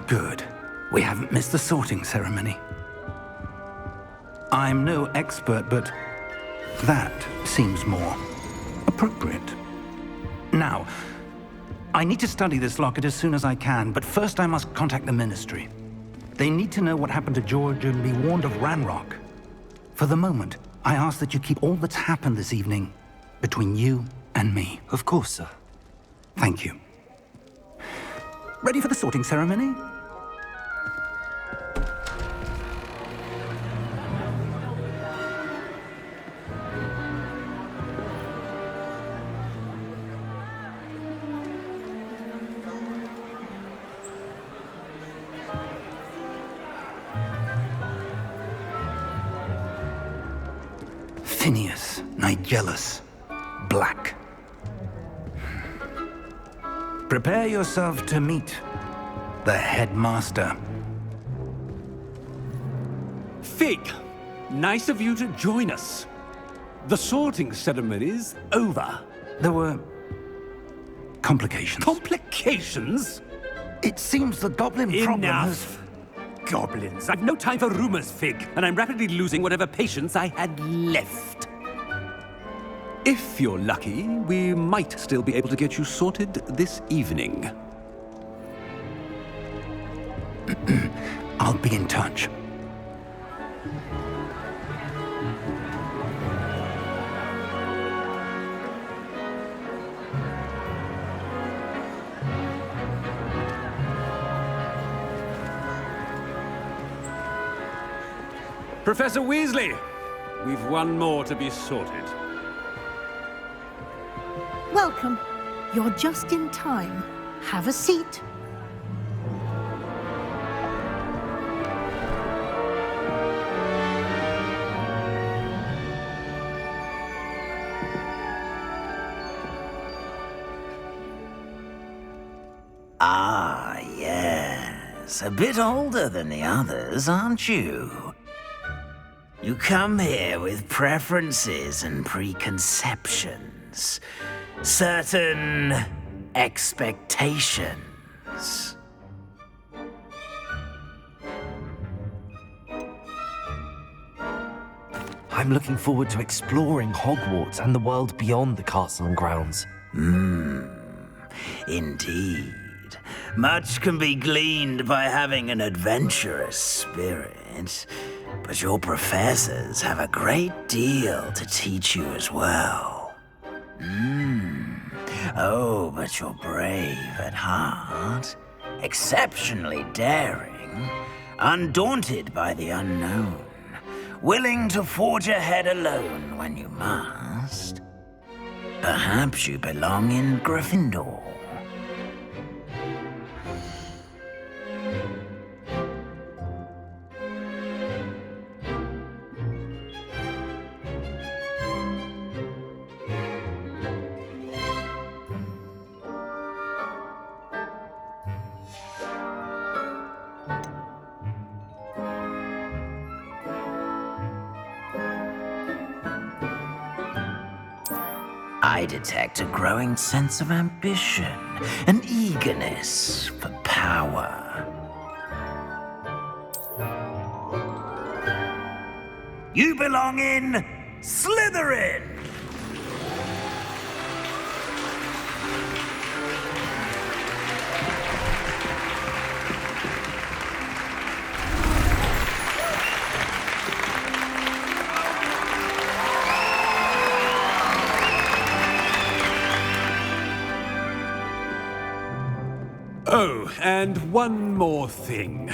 Good. We haven't missed the sorting ceremony. I'm no expert, but that seems more appropriate. Now, I need to study this locket as soon as I can, but first I must contact the Ministry. They need to know what happened to George and be warned of Ranrock. For the moment, I ask that you keep all that's happened this evening between you and me. Of course, sir. Thank you. Ready for the sorting ceremony? Phineas, Nigellus, Black. Prepare yourself to meet the headmaster. Fig, nice of you to join us. The sorting ceremony's over. There were complications. Complications? It seems the goblin problem has... Enough! Goblins. I've no time for rumors, Fig, and I'm rapidly losing whatever patience I had left. If you're lucky, we might still be able to get you sorted this evening. I'll be in touch. Professor Weasley, we've one more to be sorted. Welcome. You're just in time. Have a seat. Ah, yes. A bit older than the others, aren't you? You come here with preferences and preconceptions. Certain expectations. I'm looking forward to exploring Hogwarts and the world beyond the castle and grounds. Indeed. Much can be gleaned by having an adventurous spirit, but your professors have a great deal to teach you as well. Oh, but you're brave at heart, exceptionally daring, undaunted by the unknown, willing to forge ahead alone when you must. Perhaps you belong in Gryffindor. I detect a growing sense of ambition, an eagerness for power. You belong in Slytherin! Oh, and one more thing.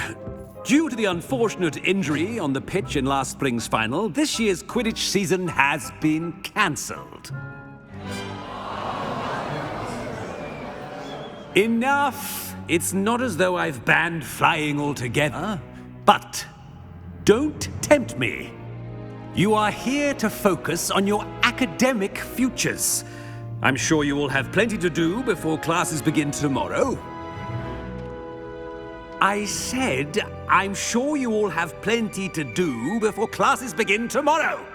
Due to the unfortunate injury on the pitch in last spring's final, this year's Quidditch season has been cancelled. Enough! It's not as though I've banned flying altogether, but don't tempt me. You are here to focus on your academic futures. I'm sure you will have plenty to do before classes begin tomorrow. I said, I'm sure you all have plenty to do before classes begin tomorrow.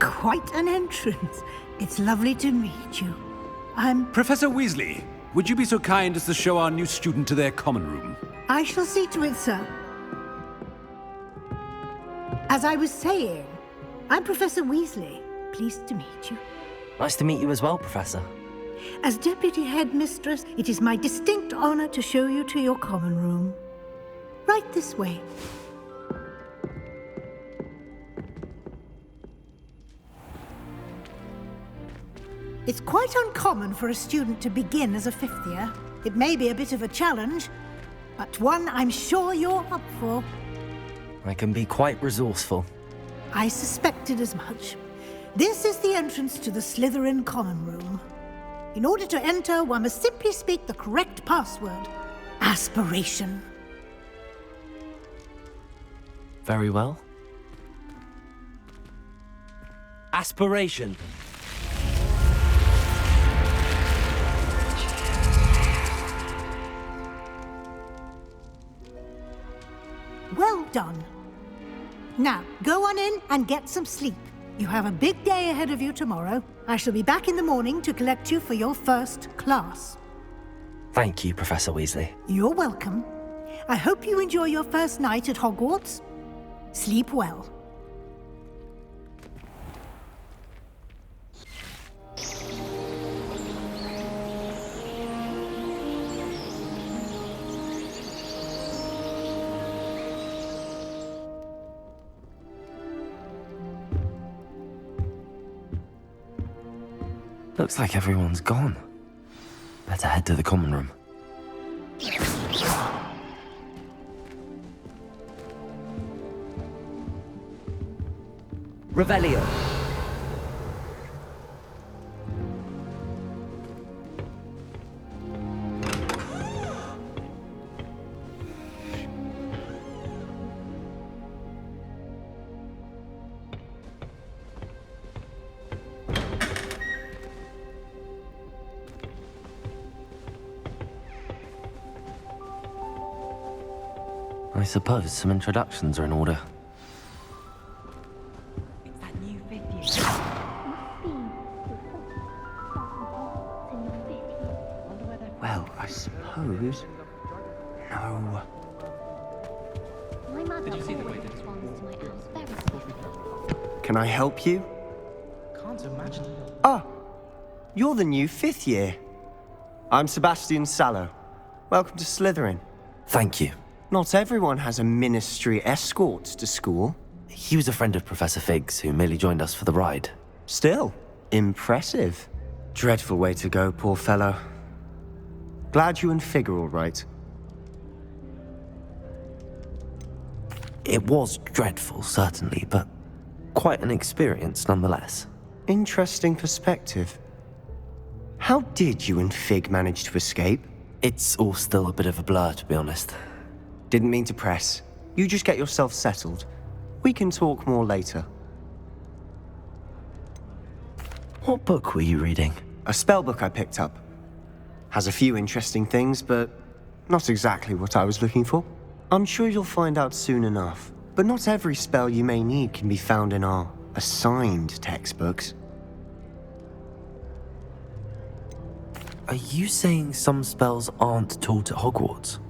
Quite an entrance. It's lovely to meet you. Professor Weasley, would you be so kind as to show our new student to their common room? I shall see to it, sir. As I was saying, I'm Professor Weasley. Pleased to meet you. Nice to meet you as well, Professor. As Deputy Headmistress, it is my distinct honor to show you to your common room. Right this way. It's quite uncommon for a student to begin as a fifth year. It may be a bit of a challenge, but one I'm sure you're up for. I can be quite resourceful. I suspected as much. This is the entrance to the Slytherin common room. In order to enter, one must simply speak the correct password. Aspiration. Very well. Aspiration. Well done. Now, go on in and get some sleep. You have a big day ahead of you tomorrow. I shall be back in the morning to collect you for your first class. Thank you, Professor Weasley. You're welcome. I hope you enjoy your first night at Hogwarts. Sleep well. Looks like everyone's gone. Better head to the common room. Revelio. I suppose some introductions are in order. It's that new 50th. Well, I suppose... No. My mother always responds to my house very swiftly. Can I help you? Can't imagine. Ah, you're the new fifth year. I'm Sebastian Sallow. Welcome to Slytherin. Thank you. Not everyone has a ministry escort to school. He was a friend of Professor Fig's who merely joined us for the ride. Still, impressive. Dreadful way to go, poor fellow. Glad you and Fig are all right. It was dreadful, certainly, but quite an experience nonetheless. Interesting perspective. How did you and Fig manage to escape? It's all still a bit of a blur, to be honest. Didn't mean to press. You just get yourself settled. We can talk more later. What book were you reading? A spell book I picked up. Has a few interesting things, but not exactly what I was looking for. I'm sure you'll find out soon enough. But not every spell you may need can be found in our assigned textbooks. Are you saying some spells aren't taught at Hogwarts?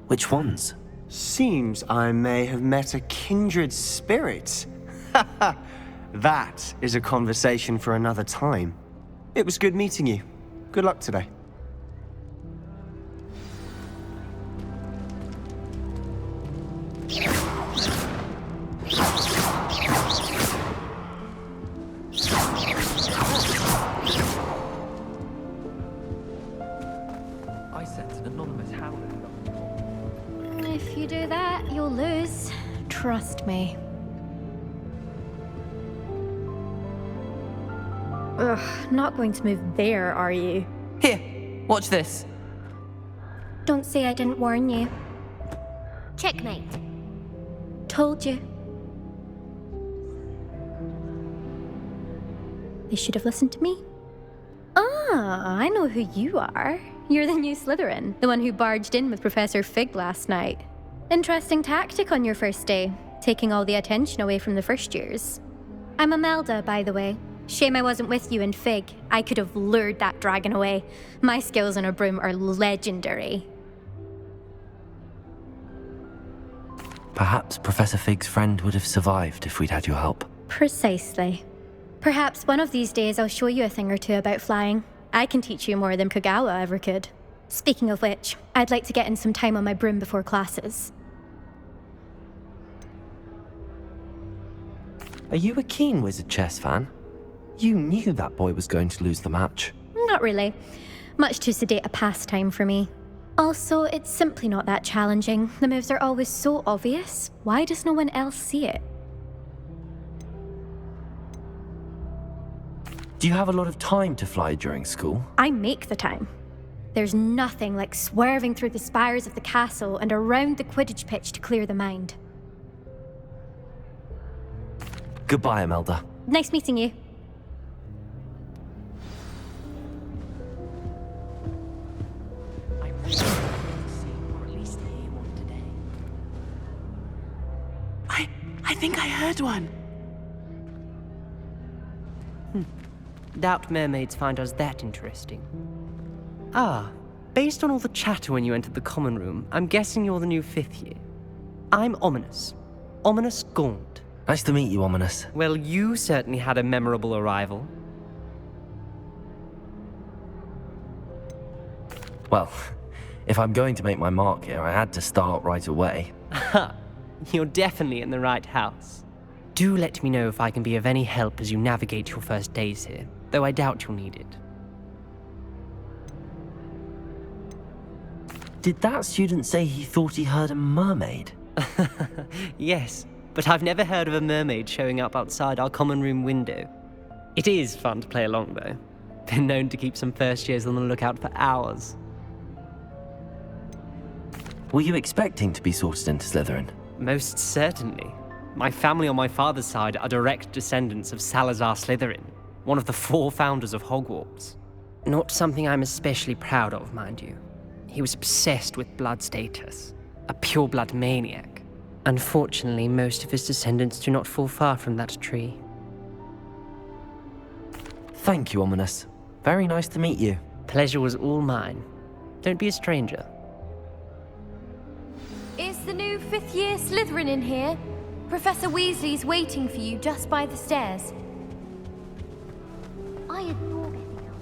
Which ones? Seems I may have met a kindred spirit. That is a conversation for another time. It was good meeting you. Good luck today. I sense an anonymous howler. If you do that, you'll lose. Trust me. Ugh, not going to move there, are you? Here, watch this. Don't say I didn't warn you. Checkmate. Told you. They should have listened to me. Ah, I know who you are. You're the new Slytherin, the one who barged in with Professor Fig last night. Interesting tactic on your first day, taking all the attention away from the first years. I'm Imelda, by the way. Shame I wasn't with you in Fig. I could have lured that dragon away. My skills on a broom are legendary. Perhaps Professor Fig's friend would have survived if we'd had your help. Precisely. Perhaps one of these days I'll show you a thing or two about flying. I can teach you more than Kagawa ever could. Speaking of which, I'd like to get in some time on my broom before classes. Are you a keen Wizard Chess fan? You knew that boy was going to lose the match. Not really. Much too sedate a pastime for me. Also, it's simply not that challenging. The moves are always so obvious. Why does no one else see it? Do you have a lot of time to fly during school? I make the time. There's nothing like swerving through the spires of the castle and around the Quidditch pitch to clear the mind. Goodbye, Imelda. Nice meeting you. I really want to see, or at least hear one today. I think I heard one. Doubt mermaids find us that interesting. Ah, based on all the chatter when you entered the common room, I'm guessing you're the new 5th year. I'm Ominous. Ominous Gaunt. Nice to meet you, Ominous. Well, you certainly had a memorable arrival. Well, if I'm going to make my mark here, I had to start right away. Ha! You're definitely in the right house. Do let me know if I can be of any help as you navigate your first days here, though I doubt you'll need it. Did that student say he thought he heard a mermaid? Yes, but I've never heard of a mermaid showing up outside our common room window. It is fun to play along, though. Been known to keep some first years on the lookout for hours. Were you expecting to be sorted into Slytherin? Most certainly. My family on my father's side are direct descendants of Salazar Slytherin, one of the 4 founders of Hogwarts. Not something I'm especially proud of, mind you. He was obsessed with blood status, a pure-blood maniac. Unfortunately, most of his descendants do not fall far from that tree. Thank you, Ominous. Very nice to meet you. Pleasure was all mine. Don't be a stranger. Is the new 5th year Slytherin in here? Professor Weasley's waiting for you just by the stairs. I adore getting out.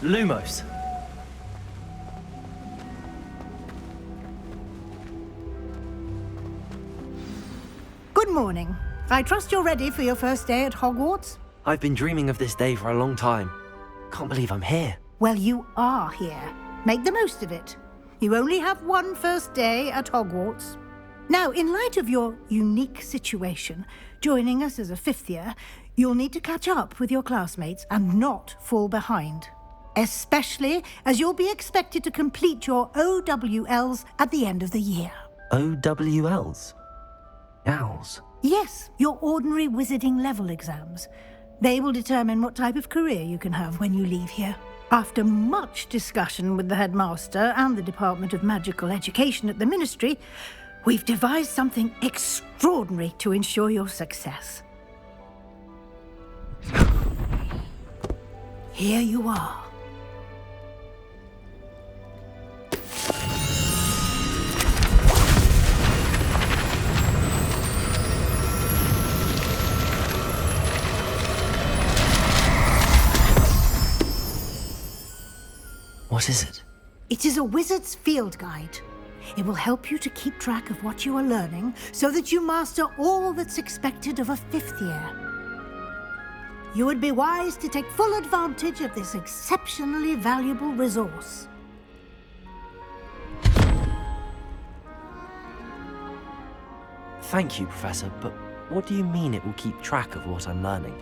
Lumos. Good morning. I trust you're ready for your first day at Hogwarts? I've been dreaming of this day for a long time. Can't believe I'm here. Well, you are here. Make the most of it. You only have one first day at Hogwarts. Now, in light of your unique situation, joining us as a 5th year, you'll need to catch up with your classmates and not fall behind. Especially as you'll be expected to complete your OWLs at the end of the year. OWLs? Owls? Yes, your ordinary wizarding level exams. They will determine what type of career you can have when you leave here. After much discussion with the headmaster and the Department of Magical Education at the Ministry, we've devised something extraordinary to ensure your success. Here you are. What is it? It is a wizard's field guide. It will help you to keep track of what you are learning so that you master all that's expected of a 5th year. You would be wise to take full advantage of this exceptionally valuable resource. Thank you, Professor, but what do you mean it will keep track of what I'm learning?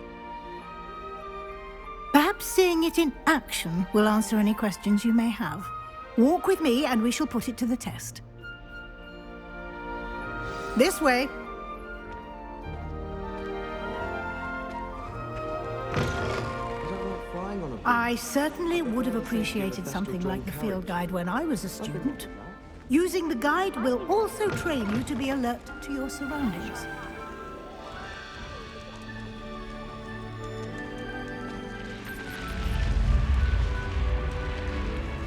Perhaps seeing it in action will answer any questions you may have. Walk with me and we shall put it to the test. This way. I don't like flying on a I certainly would have appreciated something like the field guide when I was a student. Using the guide will also train you to be alert to your surroundings.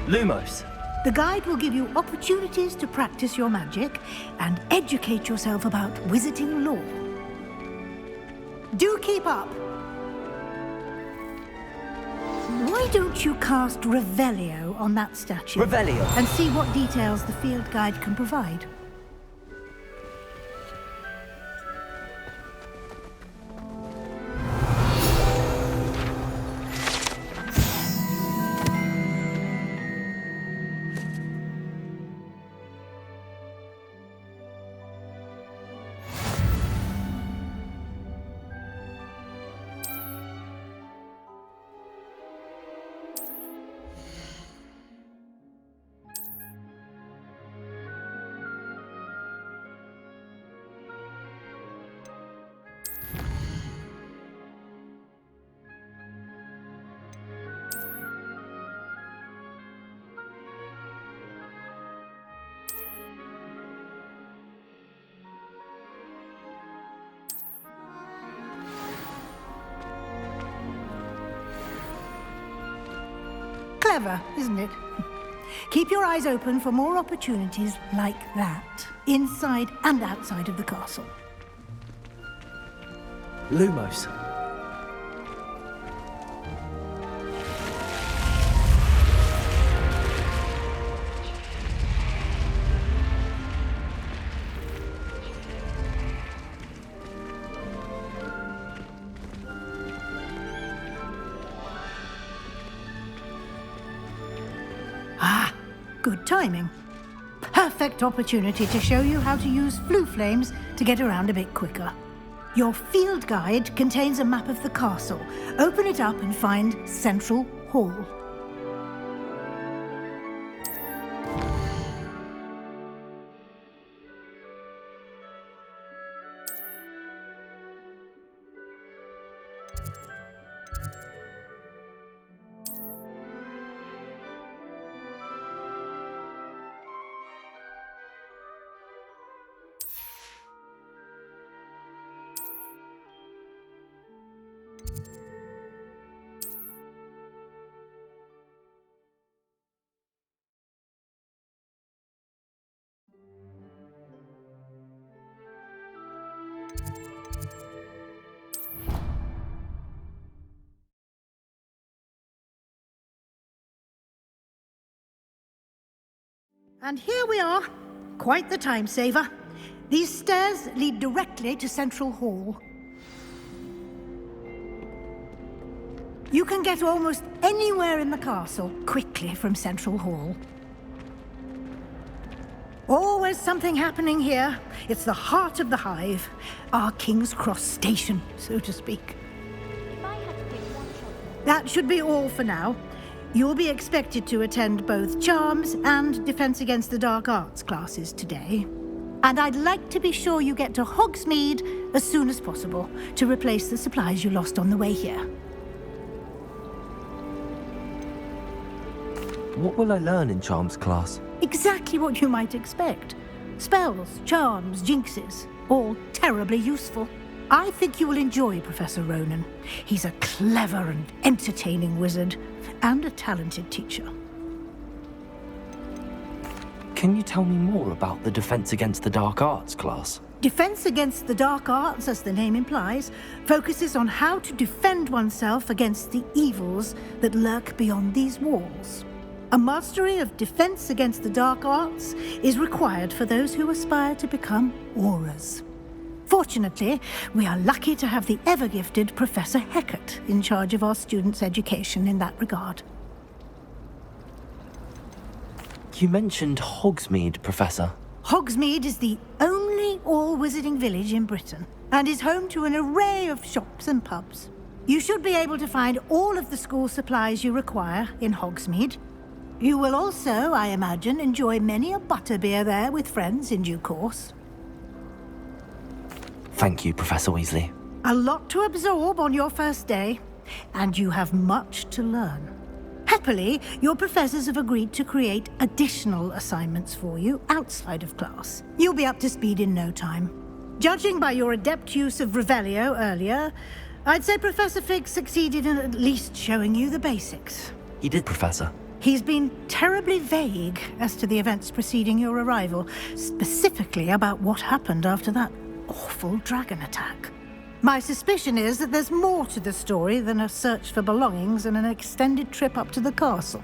Lumos. The guide will give you opportunities to practice your magic and educate yourself about wizarding lore. Do keep up! Why don't you cast Revelio on that statue? Revelio. And see what details the field guide can provide. Clever, isn't it? Keep your eyes open for more opportunities like that, inside and outside of the castle. Lumos. Good timing. Perfect opportunity to show you how to use flue flames to get around a bit quicker. Your field guide contains a map of the castle. Open it up and find Central Hall. And here we are. Quite the time saver. These stairs lead directly to Central Hall. You can get almost anywhere in the castle quickly from Central Hall. Always something happening here. It's the heart of the hive. Our King's Cross station, so to speak. That should be all for now. You'll be expected to attend both Charms and Defense Against the Dark Arts classes today. And I'd like to be sure you get to Hogsmeade as soon as possible to replace the supplies you lost on the way here. What will I learn in Charms class? Exactly what you might expect. Spells, charms, jinxes, all terribly useful. I think you will enjoy Professor Ronan. He's a clever and entertaining wizard, and a talented teacher. Can you tell me more about the Defense Against the Dark Arts class? Defense Against the Dark Arts, as the name implies, focuses on how to defend oneself against the evils that lurk beyond these walls. A mastery of Defense Against the Dark Arts is required for those who aspire to become auras. Fortunately, we are lucky to have the ever-gifted Professor Hecat in charge of our students' education in that regard. You mentioned Hogsmeade, Professor. Hogsmeade is the only all-wizarding village in Britain, and is home to an array of shops and pubs. You should be able to find all of the school supplies you require in Hogsmeade. You will also, I imagine, enjoy many a butterbeer there with friends in due course. Thank you, Professor Weasley. A lot to absorb on your first day. and you have much to learn. Happily, your professors have agreed to create additional assignments for you outside of class. You'll be up to speed in no time. Judging by your adept use of Revelio earlier, I'd say Professor Fig succeeded in at least showing you the basics. He did, Professor. He's been terribly vague as to the events preceding your arrival, specifically about what happened after that awful dragon attack. My suspicion is that there's more to the story than a search for belongings and an extended trip up to the castle.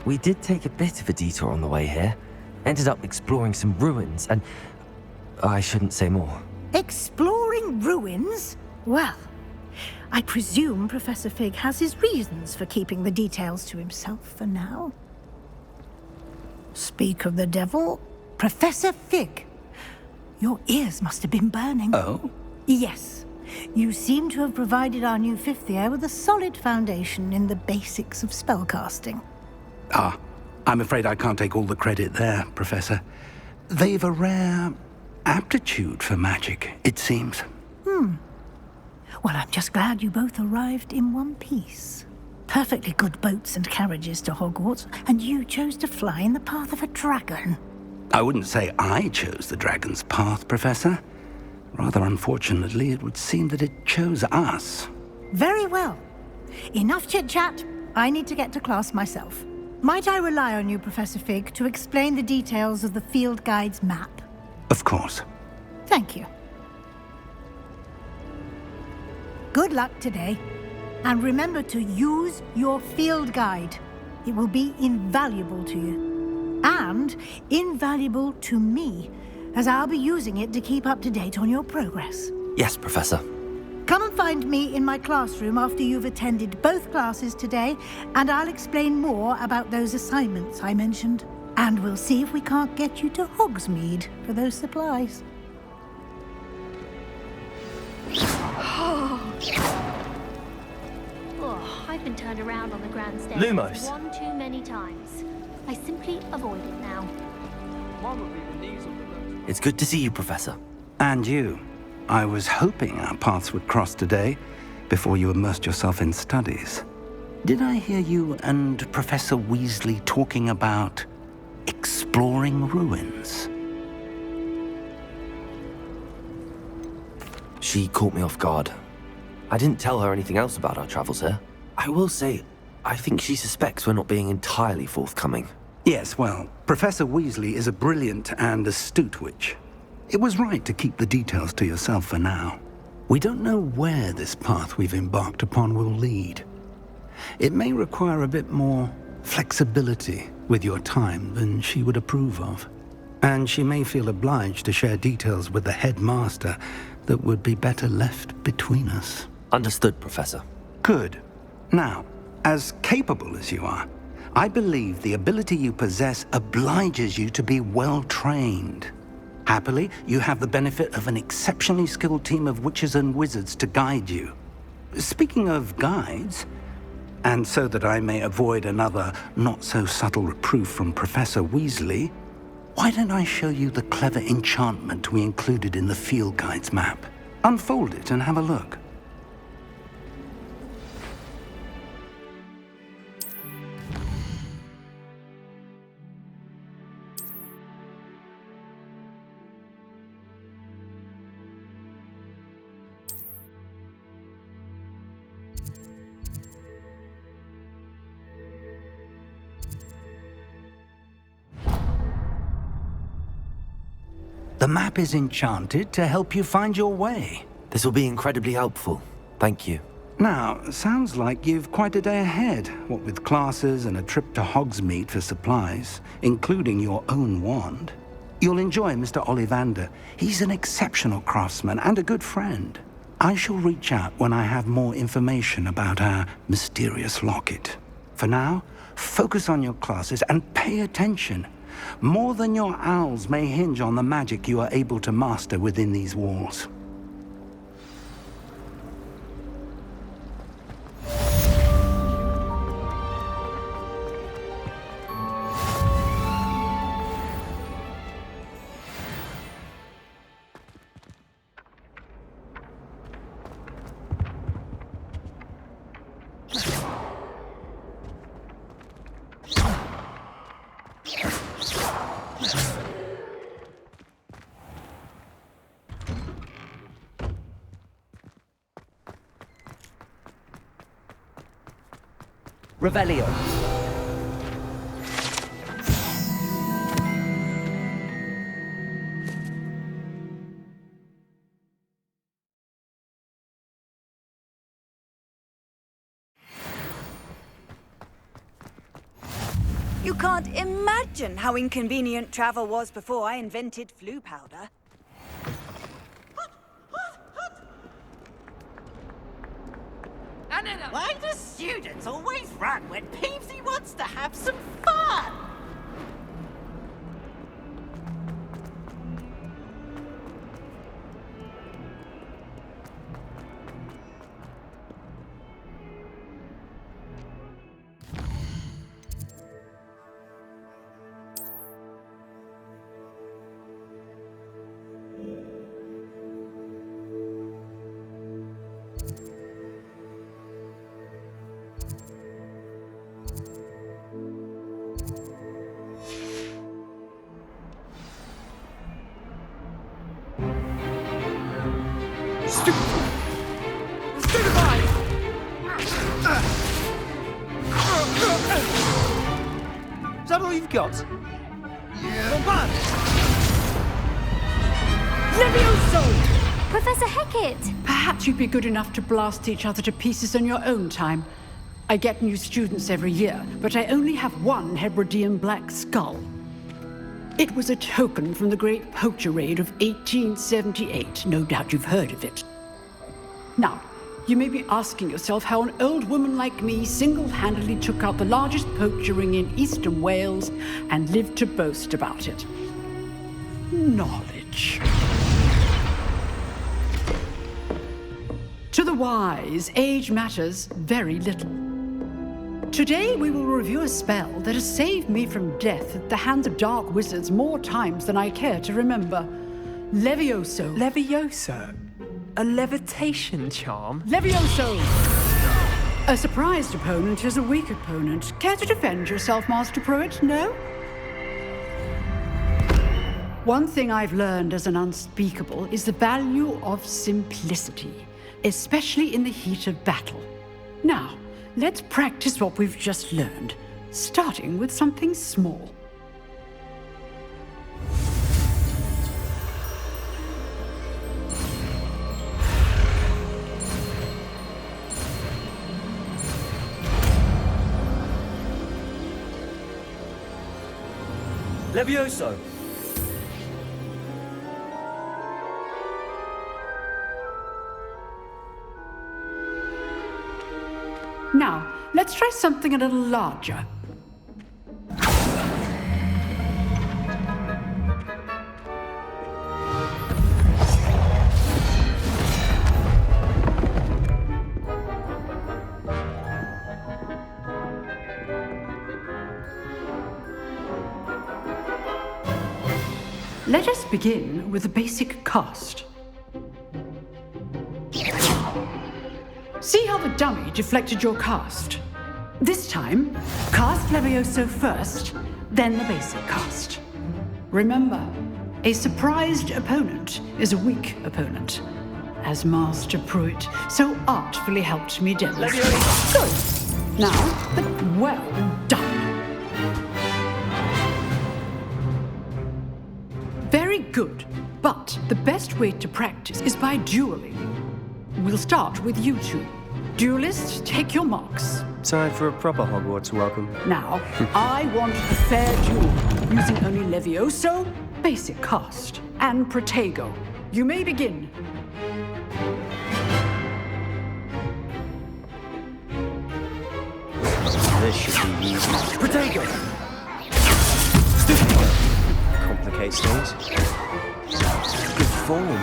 We did take a bit of a detour on the way here. Ended up exploring some ruins and... I shouldn't say more. Exploring ruins? Well, I presume Professor Fig has his reasons for keeping the details to himself for now. Speak of the devil, Professor Fig. Your ears must have been burning. Oh? Yes. You seem to have provided our new fifth year with a solid foundation in the basics of spellcasting. Ah, I'm afraid I can't take all the credit there, Professor. They've a rare aptitude for magic, it seems. Well, I'm just glad you both arrived in one piece. Perfectly good boats and carriages to Hogwarts, and you chose to fly in the path of a dragon. I wouldn't say I chose the dragon's path, Professor. Rather unfortunately, it would seem that it chose us. Very well. Enough chit-chat. I need to get to class myself. Might I rely on you, Professor Fig, to explain the details of the field guide's map? Of course. Thank you. Good luck today. And remember to use your field guide. It will be invaluable to you. And invaluable to me, as I'll be using it to keep up to date on your progress. Yes, Professor. Come and find me in my classroom after you've attended both classes today, and I'll explain more about those assignments I mentioned. And we'll see if we can't get you to Hogsmeade for those supplies. Oh, I've been turned around on the grandstand Lumos. one too many times. I simply avoid it now. It's good to see you, Professor. And you. I was hoping our paths would cross today, before you immersed yourself in studies. Did I hear you and Professor Weasley talking about exploring ruins? She caught me off guard. I didn't tell her anything else about our travels here. I will say, I think she suspects we're not being entirely forthcoming. Yes, well, Professor Weasley is a brilliant and astute witch. It was right to keep the details to yourself for now. We don't know where this path we've embarked upon will lead. It may require a bit more flexibility with your time than she would approve of. And she may feel obliged to share details with the headmaster that would be better left between us. Understood, Professor. Good. Now, as capable as you are, I believe the ability you possess obliges you to be well-trained. Happily, you have the benefit of an exceptionally skilled team of witches and wizards to guide you. Speaking of guides, and so that I may avoid another not-so-subtle reproof from Professor Weasley, why don't I show you the clever enchantment we included in the field guide's map? Unfold it and have a look. The map is enchanted to help you find your way. This will be incredibly helpful. Thank you. Now, sounds like you've quite a day ahead, what with classes and a trip to Hogsmeade for supplies, including your own wand. You'll enjoy Mr. Ollivander. He's an exceptional craftsman and a good friend. I shall reach out when I have more information about our mysterious locket. For now, focus on your classes and pay attention. More than your owls may hinge on the magic you are able to master within these walls. Revelio. You can't imagine how inconvenient travel was before I invented flu powder. Why do students always run when Peevesy wants to have some fun? Is that all you've got? Levioso! Professor Hecat! Perhaps you'd be good enough to blast each other to pieces on your own time. I get new students every year, but I only have one Hebridean black skull. It was a token from the Great Poacher Raid of 1878. No doubt you've heard of it. Now, you may be asking yourself how an old woman like me single-handedly took out the largest poacher ring in eastern Wales and lived to boast about it. Knowledge. To the wise, age matters very little. Today we will review a spell that has saved me from death at the hands of dark wizards more times than I care to remember. Levioso. Levioso? A levitation charm? Levioso! A surprised opponent is a weak opponent. Care to defend yourself, Master Pruitt? No? One thing I've learned as an unspeakable is the value of simplicity, especially in the heat of battle. Now, let's practice what we've just learned, starting with something small. Levioso! Now, let's try something a little larger. Let us begin with the basic cast. See how the dummy deflected your cast? This time, cast Levioso first, then the basic cast. Remember, a surprised opponent is a weak opponent, as Master Pruitt so artfully helped me demonstrate. Good. Now, well done. Very good, but the best way to practice is by dueling. We'll start with you two. Duelists, take your marks. Time for a proper Hogwarts welcome. Now, I want a fair duel, using only Levioso, basic cast, and Protego. You may begin. This should be easy. Protego! Complicates things. Good form.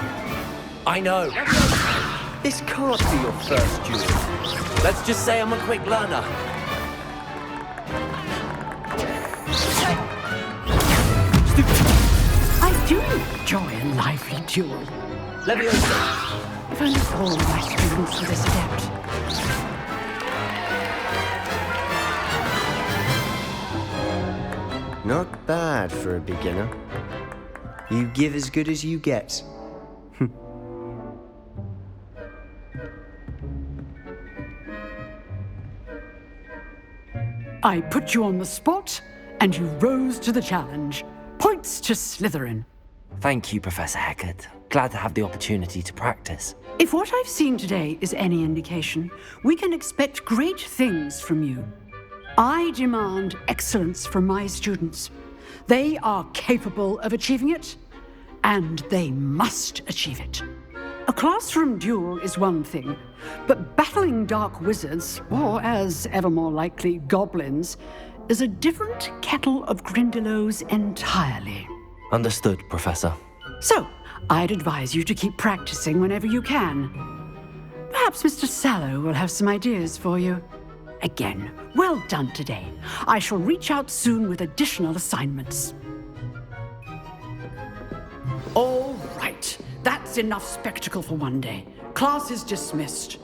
I know. This can't be your first duel. Let's just say I'm a quick learner. I do enjoy a lively duel. Levioso! If only all my students were this adept. Not bad for a beginner. You give as good as you get. I put you on the spot, and you rose to the challenge. Points to Slytherin. Thank you, Professor Hecat. Glad to have the opportunity to practice. If what I've seen today is any indication, we can expect great things from you. I demand excellence from my students. They are capable of achieving it, and they must achieve it. A classroom duel is one thing, but battling dark wizards, or as ever more likely, goblins, is a different kettle of Grindylows entirely. Understood, Professor. So, I'd advise you to keep practicing whenever you can. Perhaps Mr. Sallow will have some ideas for you. Again, well done today. I shall reach out soon with additional assignments. All right, that's enough spectacle for one day. Class is dismissed.